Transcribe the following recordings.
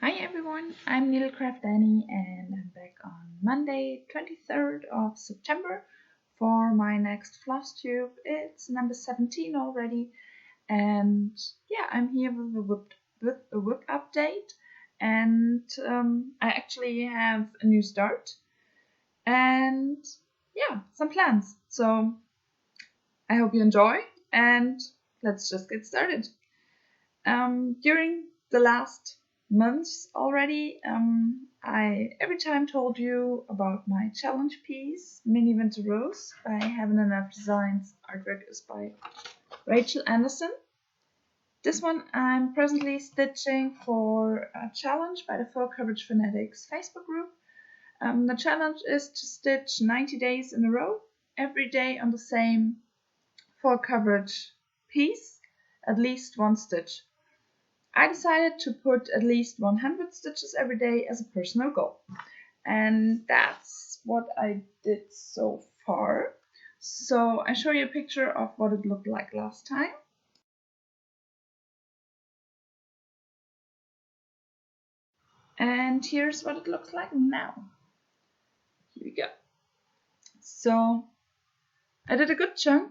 Hi everyone, I'm Needlecraft Danny and I'm back on Monday 23rd of September for my next floss tube. It's number 17 already and yeah, I'm here with a WIP update and I actually have a new start and yeah, some plans. So I hope you enjoy and let's just get started. During the last months already, I every time told you about my challenge piece, Mini Winter Rose by Heaven Enough Designs. Artwork is by Rachel Anderson. This one I'm presently stitching for a challenge by the Full Coverage Fanatics Facebook group. The challenge is to stitch 90 days in a row, every day on the same full coverage piece, at least one stitch. I decided to put at least 100 stitches every day as a personal goal. And that's what I did so far. So I show you a picture of what it looked like last time. And here's what it looks like now. Here we go. So I did a good chunk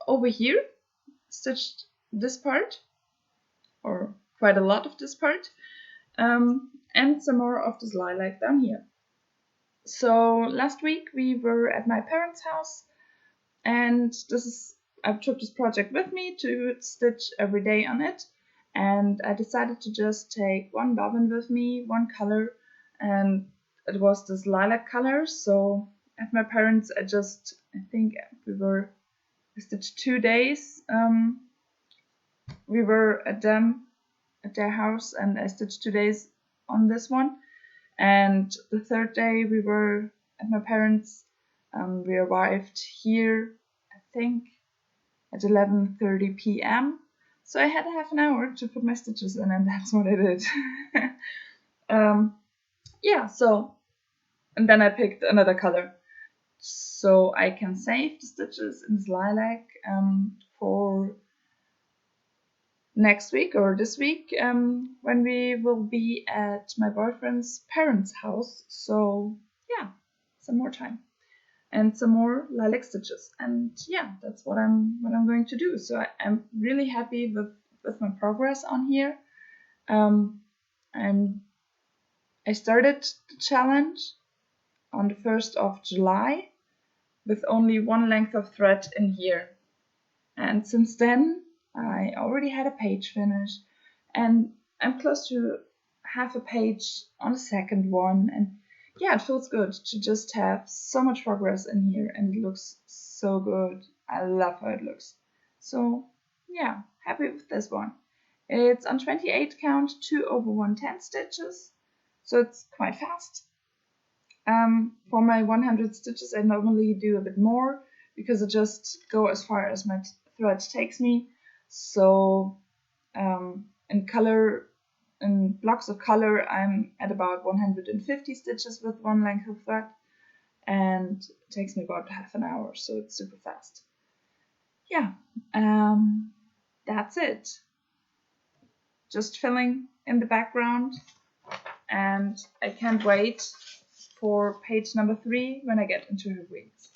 over here, stitched this part, or quite a lot of this part, and some more of this lilac down here. So last week we were at my parents' house, and I took this project with me to stitch every day on it, and I decided to just take one bobbin with me, one color, and it was this lilac color. So at my parents, I think we stitched 2 days. We were at their house, and I stitched 2 days on this one. And the third day we were at my parents'. We arrived here, I think, at 11:30 p.m. So I had half an hour to put my stitches in, and that's what I did. Yeah, so, and then I picked another color. So I can save the stitches in this lilac for next week or this week when we will be at my boyfriend's parents' house. So yeah, some more time and some more lilac stitches, and yeah, that's what I'm going to do. So I'm really happy with my progress on here. I started the challenge on the 1st of July with only one length of thread in here, and since then I already had a page finished, and I'm close to half a page on the second one, and yeah, it feels good to just have so much progress in here, and it looks so good. I love how it looks. So yeah, happy with this one. It's on 28 count, 2 over 110 stitches, so it's quite fast. For my 100 stitches, I normally do a bit more because I just go as far as my thread takes me. So in blocks of color, I'm at about 150 stitches with one length of thread, and it takes me about half an hour, so it's super fast. Yeah, that's it. Just filling in the background, and I can't wait for page number 3 when I get into her wings.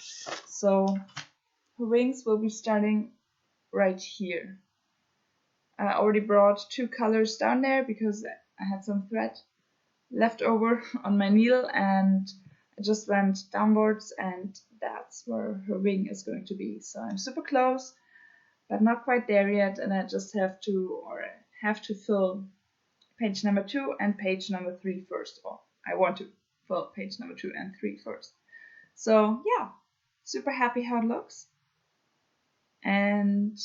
So her wings will be starting right here. I already brought 2 colors down there because I had some thread left over on my needle, and I just went downwards, and that's where her wing is going to be. So I'm super close, but not quite there yet, and I just have to fill page number 2 and page number 3 first of all. I want to fill page number 2 and 3 first. So yeah, super happy how it looks, and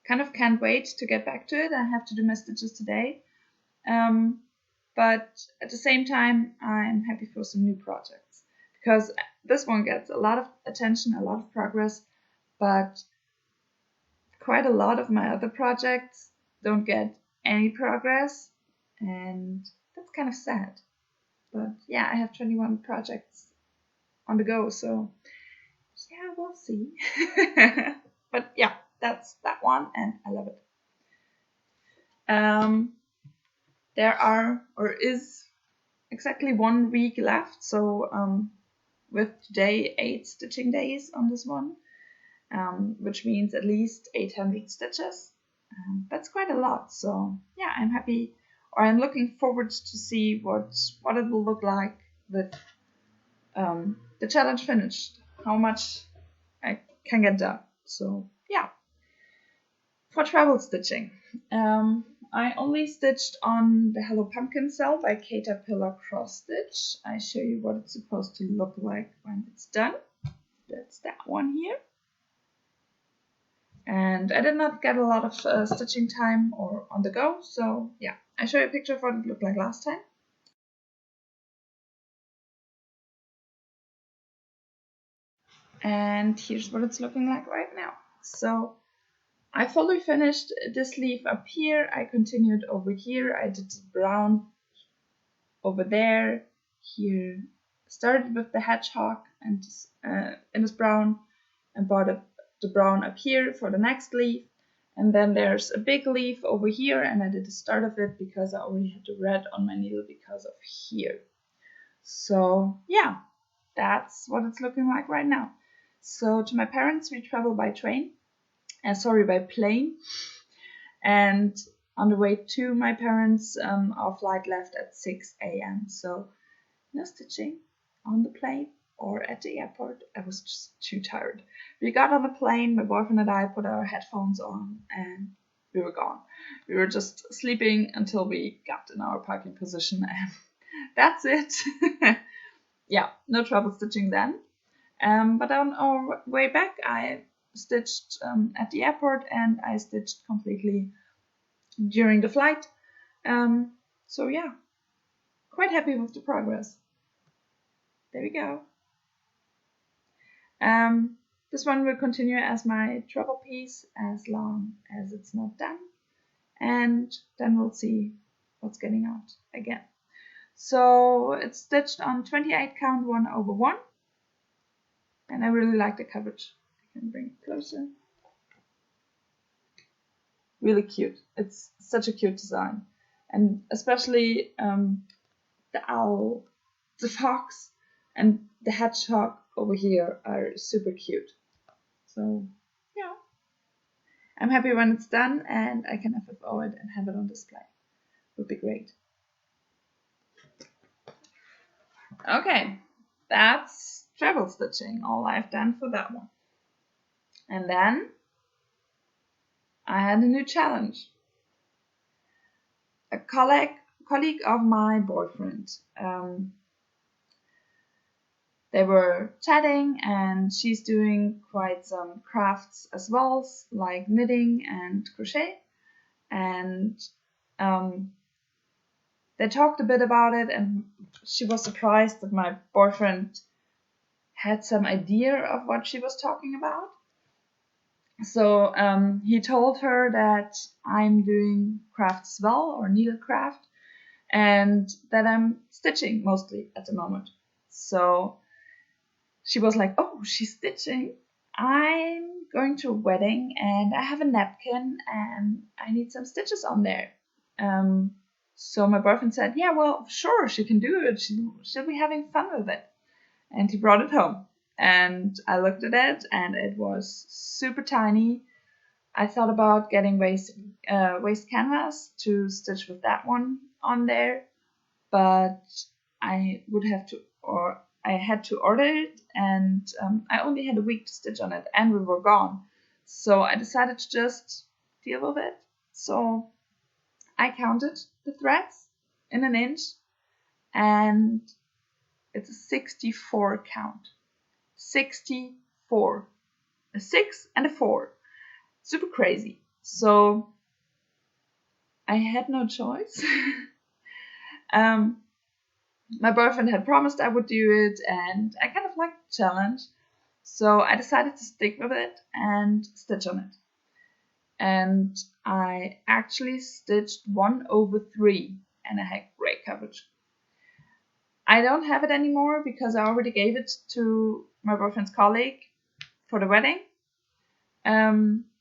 kind of can't wait to get back to it. I have to do my stitches today, but at the same time I'm happy for some new projects, because this one gets a lot of attention, a lot of progress, but quite a lot of my other projects don't get any progress, and that's kind of sad. But yeah, I have 21 projects on the go, so yeah, we'll see. But yeah, that's that one, and I love it. there are or is exactly 1 week left, so with today 8 stitching days on this one, which means at least 800 stitches. That's quite a lot, so yeah, I'm happy, or I'm looking forward to see what it will look like with the challenge finished, how much I can get done. So yeah, for travel stitching, I only stitched on the Hello Pumpkin cell by Caterpillar Cross Stitch. I show you what it's supposed to look like when it's done. That's that one here. And I did not get a lot of stitching time or on the go, so yeah, I show you a picture of what it looked like last time. And here's what it's looking like right now. So I fully finished this sleeve up here. I continued over here. I did brown over there. Here started with the hedgehog and in this brown, and brought up the brown up here for the next leaf. And then there's a big leaf over here, and I did the start of it because I already had the red on my needle because of here. So yeah, that's what it's looking like right now. So to my parents, we travel by train, by plane. And on the way to my parents, our flight left at 6 a.m. So no stitching on the plane or at the airport. I was just too tired. We got on the plane, my boyfriend and I put our headphones on, and we were gone. We were just sleeping until we got in our parking position, and that's it. Yeah, no trouble stitching then. But on our way back, I stitched at the airport, and I stitched completely during the flight. So yeah, quite happy with the progress. There we go. This one will continue as my travel piece as long as it's not done, and then we'll see what's getting out again. So it's stitched on 28 count 1/1, and I really like the coverage. I can bring it closer. Really cute. It's such a cute design, and especially the owl, the fox, and the hedgehog over here are super cute. So yeah, I'm happy when it's done and I can FFO it and have it on display. Would be great. Okay, that's travel stitching, all I've done for that one. And then I had a new challenge. A colleague of my boyfriend. They were chatting, and she's doing quite some crafts as well, like knitting and crochet. And they talked a bit about it, and she was surprised that my boyfriend had some idea of what she was talking about. So he told her that I'm doing crafts as well, or needlecraft, and that I'm stitching mostly at the moment. So she was like, oh, she's stitching. I'm going to a wedding and I have a napkin and I need some stitches on there. So my boyfriend said, yeah, well, sure, she can do it. She'll be having fun with it. And he brought it home. And I looked at it, and it was super tiny. I thought about getting waist canvas to stitch with that one on there, but I had to order it, and I only had a week to stitch on it, and we were gone. So I decided to just deal with it. So I counted the threads in an inch, and it's a 64 count. 64. A 6 and a 4. Super crazy. So I had no choice. My boyfriend had promised I would do it, and I kind of liked the challenge. So I decided to stick with it and stitch on it. And I actually stitched 1/3, and I had great coverage. I don't have it anymore because I already gave it to my boyfriend's colleague for the wedding.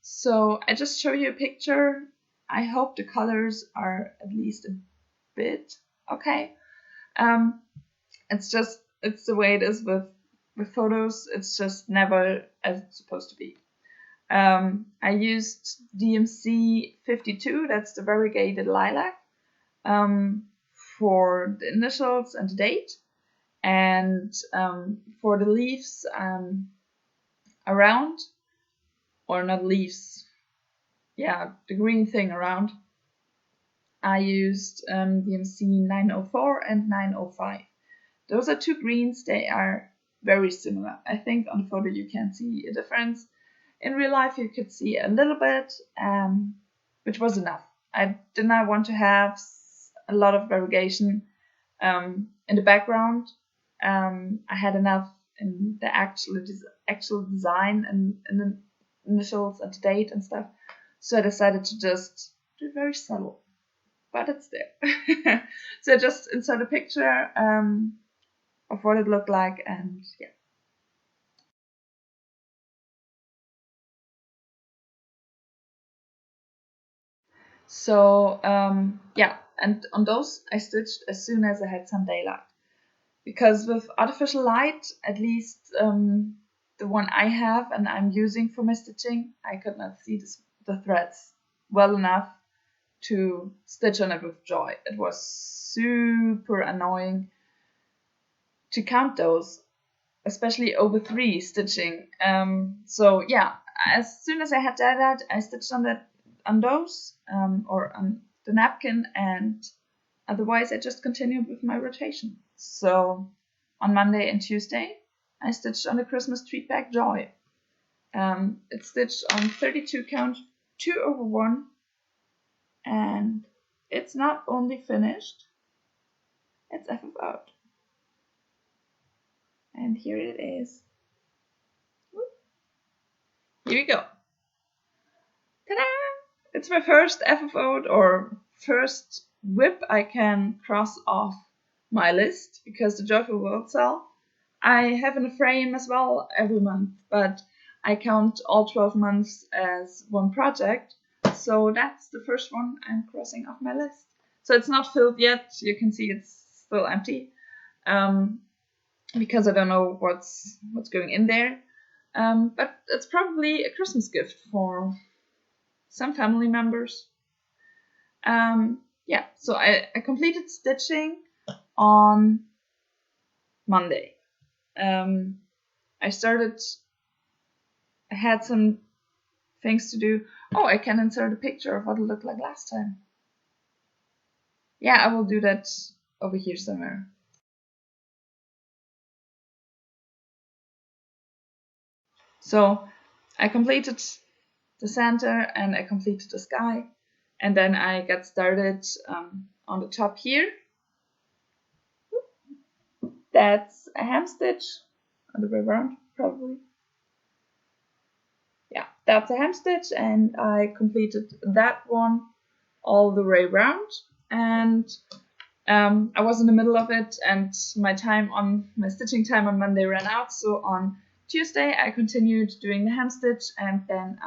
So I just show you a picture. I hope the colors are at least a bit okay. It's the way it is with photos. It's just never as it's supposed to be. I used DMC 52, that's the variegated lilac, for the initials and the date, and for the leaves around, or not leaves, yeah, the green thing around, I used DMC 904 and 905. Those are two greens. They are very similar. I think on the photo you can see a difference. In real life you could see a little bit, which was enough. I did not want to have a lot of variegation in the background. I had enough in the actual design and the initials and the date and stuff. So I decided to just do it very subtle, but it's there. So I just insert a picture of what it looked like, and yeah. So yeah, and on those I stitched as soon as I had some daylight, because with artificial light, at least the one I have and I'm using for my stitching, I could not see the threads well enough to stitch on it with joy. It was super annoying to count those, especially over 3 stitching. So yeah, as soon as I had that, I stitched on those or on the napkin, and otherwise I just continued with my rotation. So on Monday and Tuesday, I stitched on the Christmas treat bag Joy. It's stitched on 32 count 2/1, and it's not only finished, it's FF out. And here it is. Here we go. Ta-da! It's my first FFO or first WIP I can cross off my list, because the Joyful World sale I have in a frame as well every month, but I count all 12 months as one project, so that's the first one I'm crossing off my list. So it's not filled yet, you can see it's still empty, because I don't know what's going in there, but it's probably a Christmas gift for some family members. Yeah, so I completed stitching on Monday. I had some things to do. Oh, I can insert a picture of what it looked like last time. Yeah, I will do that over here somewhere. So I completed the center and I completed the sky, and then I got started on the top here. That's a hem stitch, other way around probably. Yeah, that's a hem stitch, and I completed that one all the way around, and I was in the middle of it, and my stitching time on Monday ran out, so on Tuesday I continued doing the hem stitch, and then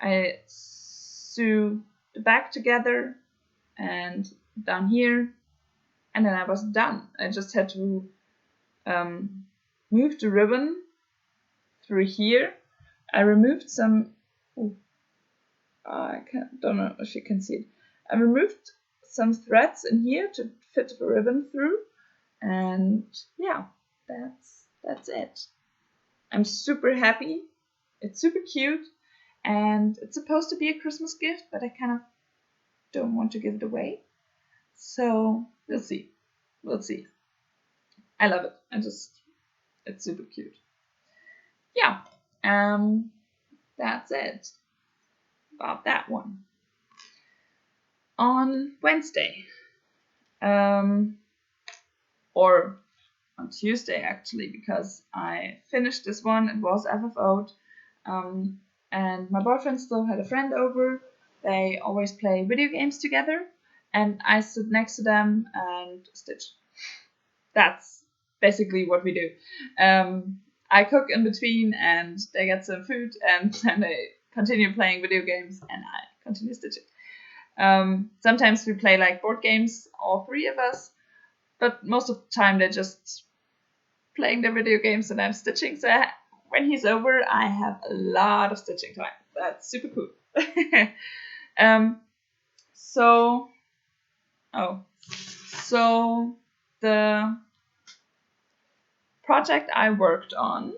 I sew the back together and down here, and then I was done. I just had to move the ribbon through here. I removed some. Don't know if you can see it. I removed some threads in here to fit the ribbon through, and yeah, that's it. I'm super happy. It's super cute, and it's supposed to be a Christmas gift, but I kind of don't want to give it away. So we'll see. We'll see. I love it. It's super cute. Yeah. That's it about that one. On Wednesday, or on Tuesday actually, because I finished this one, it was FFO'd, and my boyfriend still had a friend over. They always play video games together, and I stood next to them and stitched. That's basically what we do. I cook in between, and they get some food, and then they continue playing video games, and I continue stitching. Sometimes we play like board games, all three of us, but most of the time they're just playing their video games and I'm stitching. So when he's over, I have a lot of stitching time. That's super cool. So the project I worked on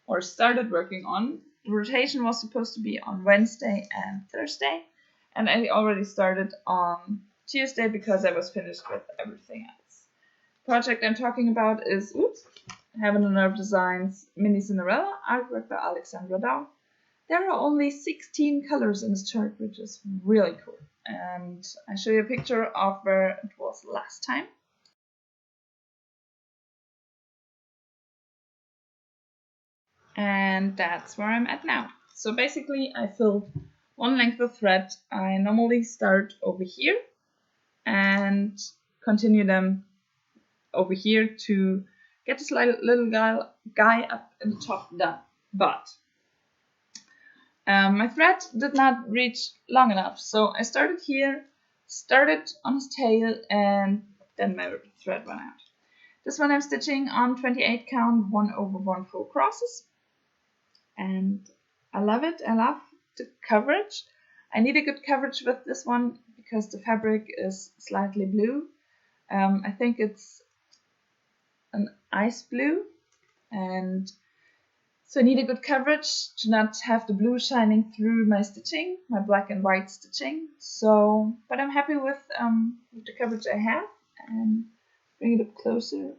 or started working on, the rotation was supposed to be on Wednesday and Thursday, and I already started on Tuesday because I was finished with everything else. Project I'm talking about is Heaven and Earth Designs Mini Cinderella, artwork by Alexandra Dow. There are only 16 colors in this chart, which is really cool. And I show you a picture of where it was last time. And that's where I'm at now. So basically I filled one length of thread. I normally start over here and continue them over here to get this little guy up in the top done. But my thread did not reach long enough, so I started here, started on his tail, and then my thread went out. This one I'm stitching on 28 count 1/1 full crosses, and I love it. I love the coverage. I need a good coverage with this one because the fabric is slightly blue. I think it's an ice blue, and so I need a good coverage to not have the blue shining through my stitching, my black and white stitching. So, but I'm happy with the coverage I have. And bring it up closer.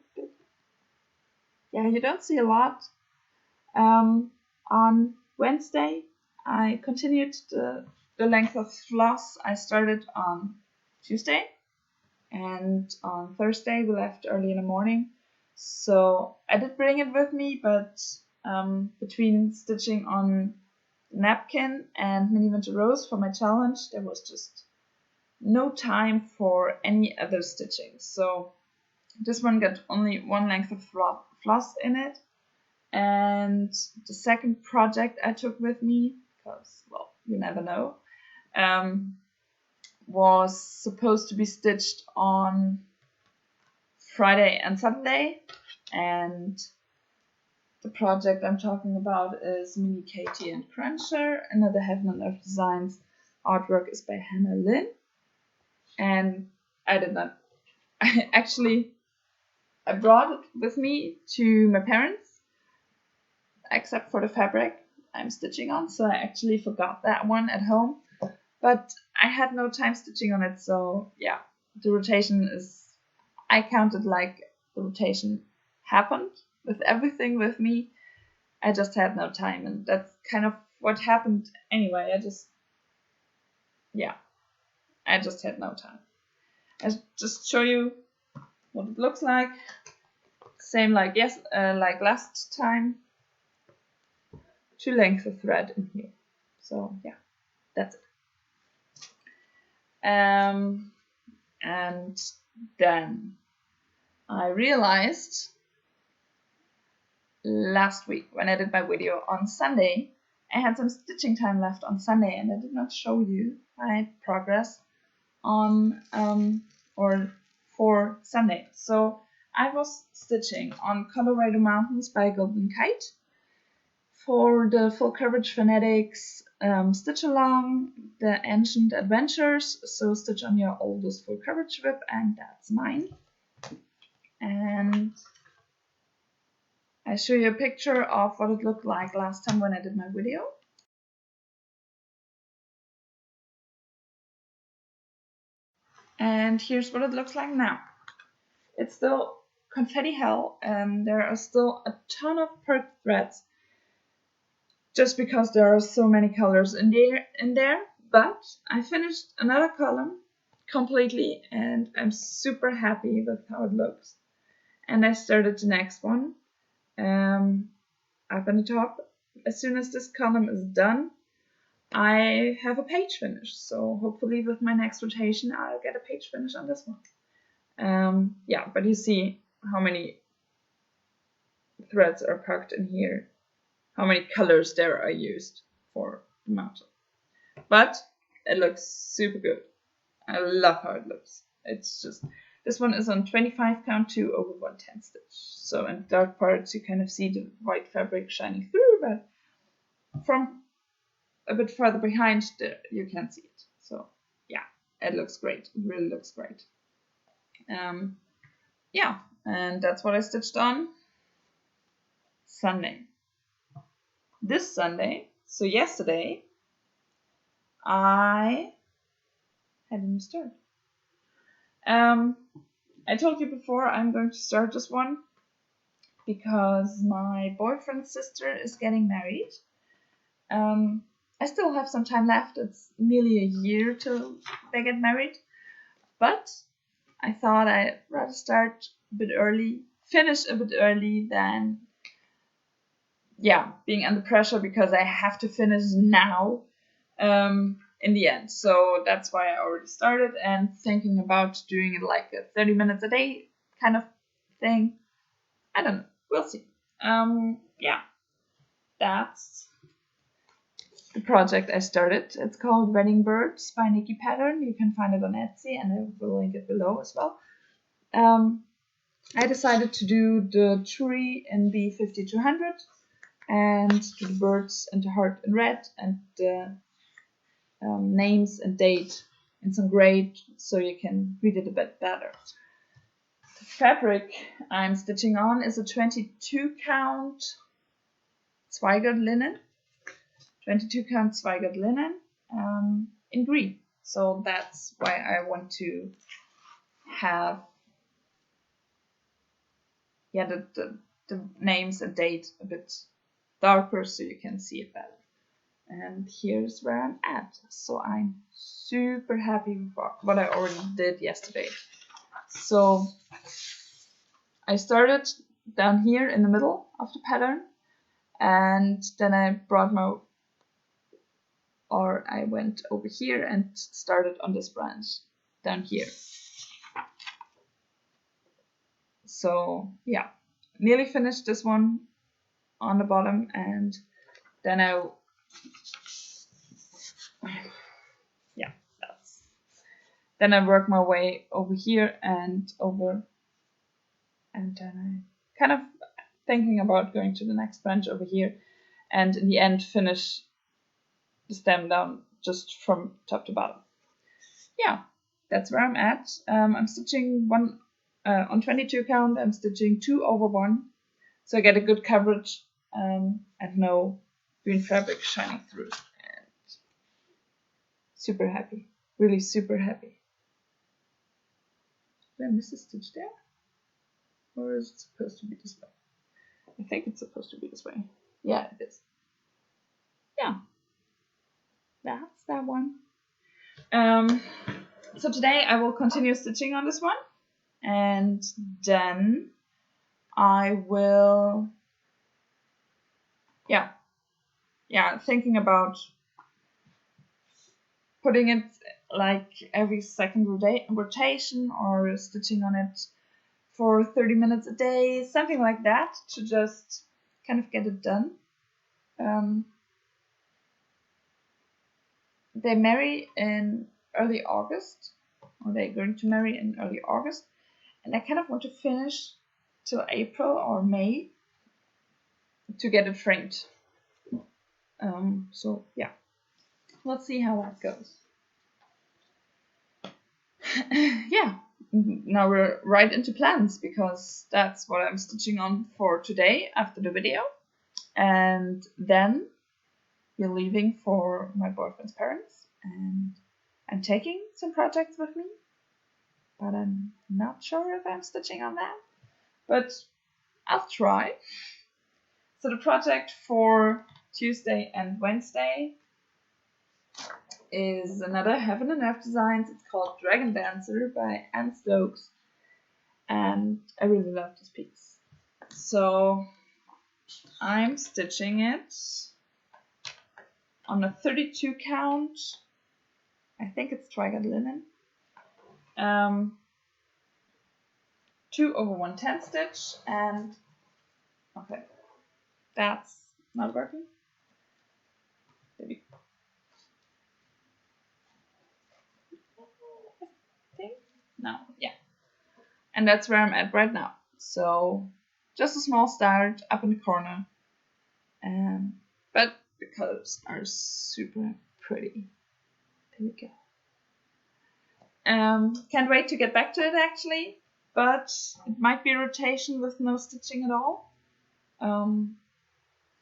Yeah, you don't see a lot. On Wednesday, I continued the length of floss I started on Tuesday, and on Thursday we left early in the morning. So I did bring it with me, but between stitching on napkin and mini winter rose for my challenge, there was just no time for any other stitching. So this one got only one length of floss in it. And the second project I took with me, because, well, you never know, was supposed to be stitched on Friday and Sunday. And the project I'm talking about is Mini Katie and Cruncher. Another Heaven and Earth Designs artwork is by Hannah Lynn. And I did not, I brought it with me to my parents, except for the fabric I'm stitching on. So I actually forgot that one at home. But I had no time stitching on it. So yeah, the rotation is, I counted like the rotation happened with everything with me. I just had no time, and that's kind of what happened anyway. I just had no time. I just show you what it looks like. Same like like last time. 2 lengths of thread in here. So yeah, that's it. And then I realized last week when I did my video on Sunday, I had some stitching time left on Sunday, and I did not show you my progress on or for Sunday. So I was stitching on Colorado Mountains by Golden Kite for the full coverage phonetics stitch along the Ancient Adventures. So stitch on your oldest full coverage WIP, and that's mine. And I show you a picture of what it looked like last time when I did my video. And here's what it looks like now. It's still confetti hell, and there are still a ton of perked threads just because there are so many colors in there. But I finished another column completely, and I'm super happy with how it looks. And I started the next one up on the top. As soon as this column is done, I have a page finish. So hopefully with my next rotation, I'll get a page finish on this one. Yeah, but you see how many threads are packed in here, how many colors there are used for the mountain. But it looks super good. I love how it looks. It's just, this one is on 25 count 2 over 110 stitch. So in dark parts you kind of see the white fabric shining through, but from a bit further behind there you can't see it. So yeah, it looks great. It really looks great. Yeah, and that's what I stitched on Sunday. This Sunday, so yesterday, I hadn't started. I told you before I'm going to start this one because my boyfriend's sister is getting married. I still have some time left. It's nearly a year till they get married, but I thought I'd rather start a bit early, finish a bit early than, yeah, being under pressure because I have to finish now in the end. So that's why I already started and thinking about doing it like a 30 minutes a day kind of thing. I don't know. We'll see. Yeah, that's the project I started. It's called Wedding Birds by Nikki Pattern. You can find it on Etsy and I will link it below as well. I decided to do the tree in B5200 and do the birds and the heart in red and the names and date in some gray so you can read it a bit better. The fabric I'm stitching on is a 22 count Zweigert linen. 22 count Zweigert linen in green. So that's why I want to have the names and date a bit darker so you can see it better. And here's where I'm at. So I'm super happy with what I already did yesterday. So I started down here in the middle of the pattern and then I went over here and started on this branch down here. So yeah, nearly finished this one on the bottom and then then I work my way over here and over, and then I kind of thinking about going to the next branch over here and in the end finish the stem down just from top to bottom. Yeah, that's where I'm at. I'm stitching one on 22 count. I'm stitching 2 over 1 so I get a good coverage and no green fabric shining through. And super happy, really super happy. Did I miss a stitch there? Or is it supposed to be this way? I think it's supposed to be this way. Yeah, it is. Yeah, that's that one. So today I will continue stitching on this one, and then I will, thinking about putting it like every second rotation or stitching on it for 30 minutes a day, something like that, to just kind of get it done. They marry in early August, or they're going to marry in early August, and I kind of want to finish till April or May to get it framed. So yeah, let's see how that goes. Yeah, now we're right into plans because that's what I'm stitching on for today after the video, and then we're leaving for my boyfriend's parents, and I'm taking some projects with me, but I'm not sure if I'm stitching on that, but I'll try. So the project for Tuesday and Wednesday is another Heaven and Earth Designs. It's called Dragon Dancer by Anne Stokes, and I really love this piece. So I'm stitching it on a 32 count. I think it's Zweigert linen. 2 over 110 stitch, and okay, that's not working. Maybe. now, yeah. And that's where I'm at right now. So just a small start up in the corner. But the colors are super pretty. There we go. Can't wait to get back to it actually, but it might be a rotation with no stitching at all.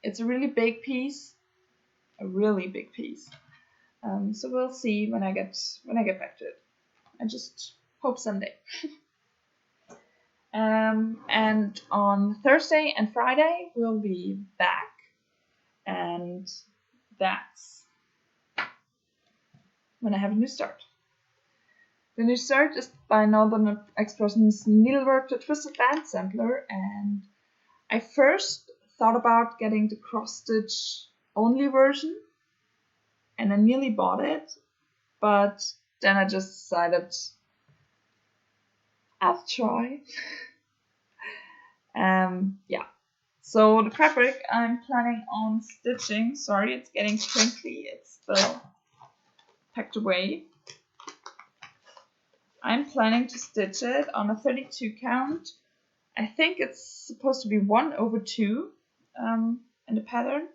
It's a really big piece, so we'll see when I get back to it. I just hope someday. And on Thursday and Friday we'll be back, and that's when I have a new start. The new start is by Northern Express's Needlework the Twisted Band Sampler, and I first thought about getting the cross-stitch only version, and I nearly bought it, but then I just decided I'll try. Yeah. So the fabric I'm planning on stitching, sorry, it's getting crinkly, it's still packed away. I'm planning to stitch it on a 32 count. I think it's supposed to be 1/2 in the pattern,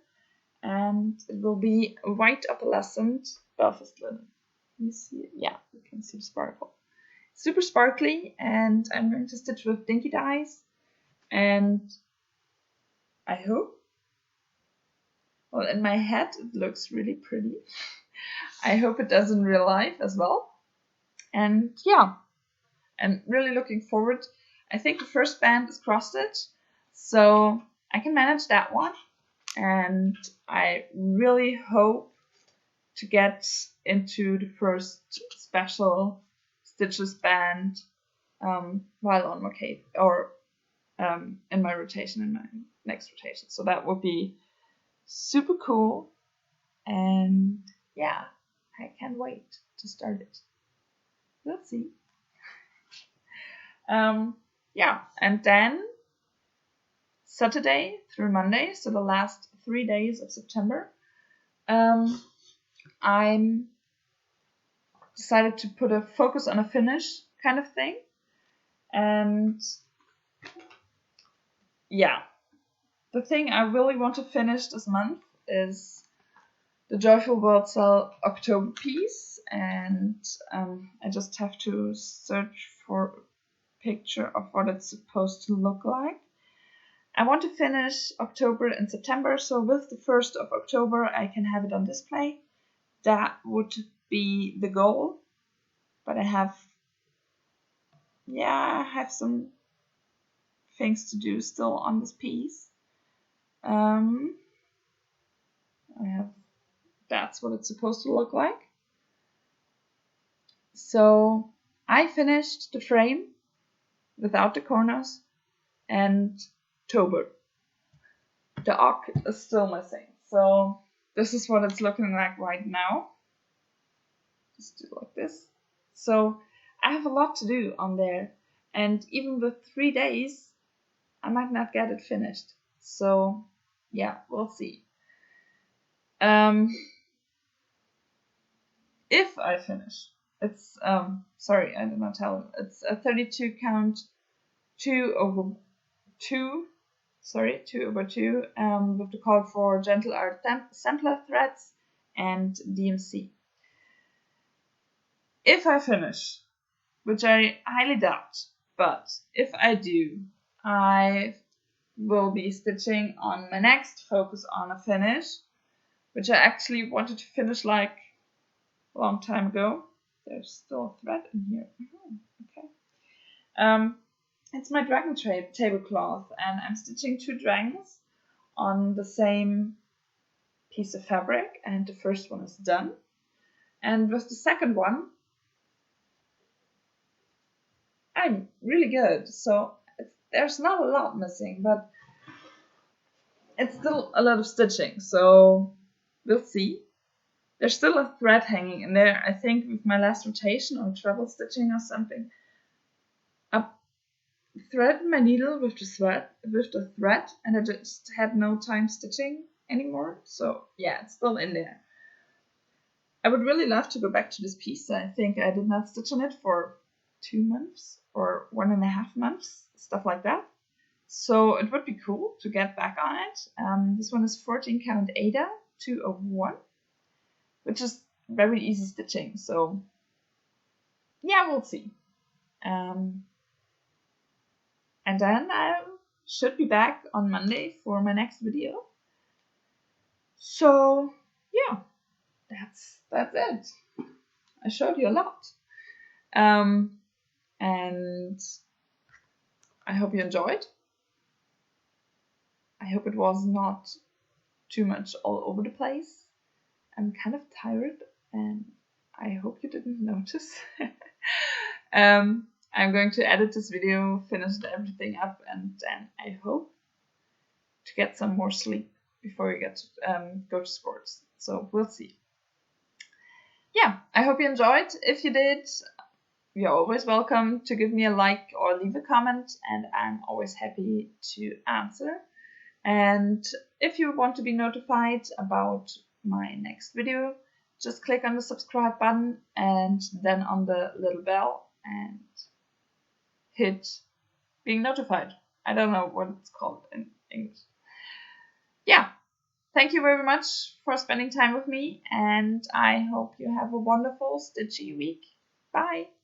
and it will be a white opalescent Belfast linen. You see it? Yeah, you can see the sparkle. Super sparkly, and I'm going to stitch with dinky dyes, and I hope, well, in my head it looks really pretty. I hope it does in real life as well. And yeah, I'm really looking forward. I think the first band is cross stitch, so I can manage that one. And I really hope to get into the first special stitches band while on vacation, or in my rotation, in my next rotation. So that would be super cool, and yeah, I can't wait to start it. We'll see. Yeah, and then Saturday through Monday, so the last 3 days of September, I'm decided to put a focus on a finish kind of thing. And yeah, the thing I really want to finish this month is the Joyful World Cell October piece, and I just have to search for a picture of what it's supposed to look like. I want to finish October and September, so with the 1st of October I can have it on display. That would be the goal, but I have some things to do still on this piece. That's what it's supposed to look like. So I finished the frame without the corners and October. The ock is still missing. So this is what it's looking like right now. Just do like this. So I have a lot to do on there, and even with 3 days I might not get it finished. So yeah, we'll see. If I finish, it's sorry, I did not tell. It's a 32 count 2/2, 2/2, with the call for gentle art sampler threads and DMC. If I finish, which I highly doubt, but if I do, I will be stitching on my next focus on a finish, which I actually wanted to finish like a long time ago. There's still a thread in here. Okay. It's my dragon tablecloth, and I'm stitching 2 dragons on the same piece of fabric, and the first one is done. And with the second one, I'm really good. So there's not a lot missing, but it's still a lot of stitching. So we'll see. There's still a thread hanging in there. I think with my last rotation or treble stitching or something, I threaded my needle with the thread, and I just had no time stitching anymore. So yeah, it's still in there. I would really love to go back to this piece. I think I did not stitch on it for 2 months or 1.5 months, stuff like that. So it would be cool to get back on it. This one is 14 count Ada 201, which is very easy stitching. So yeah, we'll see. And then I should be back on Monday for my next video. So yeah, that's it. I showed you a lot. And I hope you enjoyed. I hope it was not too much all over the place. I'm kind of tired and I hope you didn't notice. I'm going to edit this video, finish everything up, and then I hope to get some more sleep before we get to go to sports. So we'll see. Yeah, I hope you enjoyed. If you did, you're always welcome to give me a like or leave a comment, and I'm always happy to answer. And if you want to be notified about my next video, just click on the subscribe button and then on the little bell and hit being notified. I don't know what it's called in English. Yeah, thank you very much for spending time with me, and I hope you have a wonderful stitchy week. Bye!